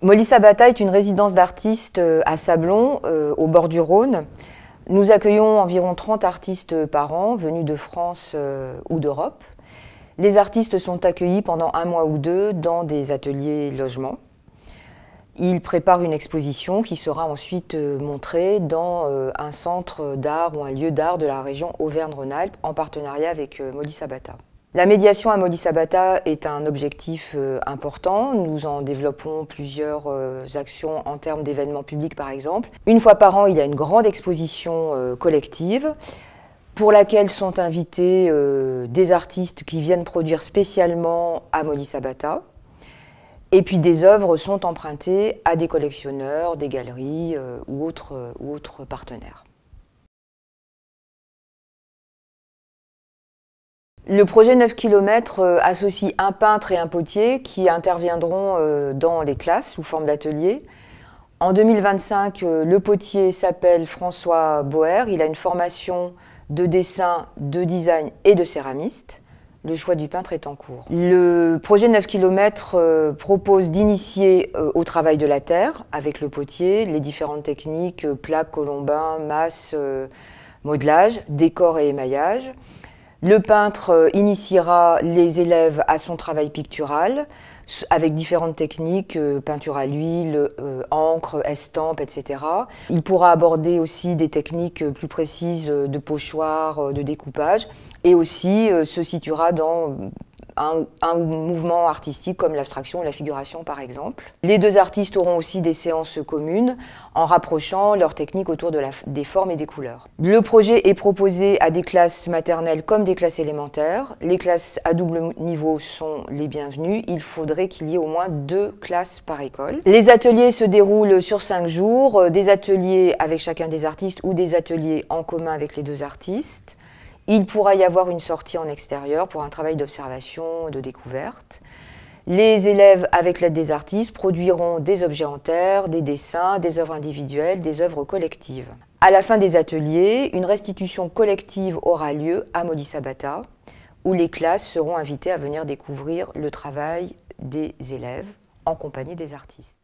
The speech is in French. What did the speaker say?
Molly Sabata est une résidence d'artistes à Sablons, au bord du Rhône. Nous accueillons environ 30 artistes par an, venus de France ou d'Europe. Les artistes sont accueillis pendant 1 mois ou 2 dans des ateliers logements. Ils préparent une exposition qui sera ensuite montrée dans un centre d'art ou un lieu d'art de la région Auvergne-Rhône-Alpes en partenariat avec Molly Sabata. La médiation à Molly Sabata est un objectif important. Nous en développons plusieurs actions en termes d'événements publics par exemple. Une fois par an, il y a une grande exposition collective pour laquelle sont invités des artistes qui viennent produire spécialement à Molly Sabata. Et puis des œuvres sont empruntées à des collectionneurs, des galeries ou autres partenaires. Le projet 9 km associe un peintre et un potier qui interviendront dans les classes sous forme d'atelier. En 2025, le potier s'appelle François Boer. Il a une formation de dessin, de design et de céramiste. Le choix du peintre est en cours. Le projet 9 km propose d'initier au travail de la terre avec le potier, les différentes techniques, plaques, colombin, masse, modelage, décor et émaillage. Le peintre initiera les élèves à son travail pictural avec différentes techniques, peinture à l'huile, encre, estampe, etc. Il pourra aborder aussi des techniques plus précises de pochoir, de découpage et aussi se situera dans un mouvement artistique comme l'abstraction ou la figuration par exemple. Les deux artistes auront aussi des séances communes en rapprochant leurs techniques autour des formes et des couleurs. Le projet est proposé à des classes maternelles comme des classes élémentaires. Les classes à double niveau sont les bienvenues. Il faudrait qu'il y ait au moins 2 classes par école. Les ateliers se déroulent sur 5 jours, des ateliers avec chacun des artistes ou des ateliers en commun avec les 2 artistes. Il pourra y avoir une sortie en extérieur pour un travail d'observation, de découverte. Les élèves, avec l'aide des artistes, produiront des objets en terre, des dessins, des œuvres individuelles, des œuvres collectives. À la fin des ateliers, une restitution collective aura lieu à Molly Sabata, où les classes seront invitées à venir découvrir le travail des élèves en compagnie des artistes.